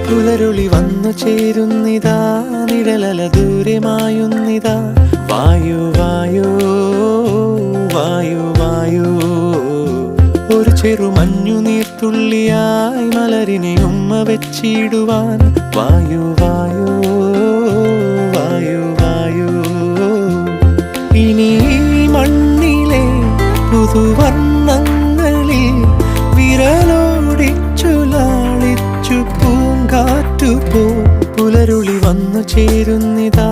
പുലരുളി വന്നു ചേരുന്നിതാ, നിഴലല ദൂരെ മായുന്നിതാ. വായു വായു വായു വായു, ഒരു ചെറു മഞ്ഞു നീർത്തുള്ളിയായി മലരിനെ ഉമ്മ വെച്ചിടുവാൻ. വായു വായു വായു വായു, ഇനി മണ്ണിലെ പുതുവർണ്ണങ്ങളിൽ വിരലോടിച്ചു ലാളിച്ചു പൂങ്കാറ്റു പോ. പുലരുളി വന്നു ചേരുന്നിതാ,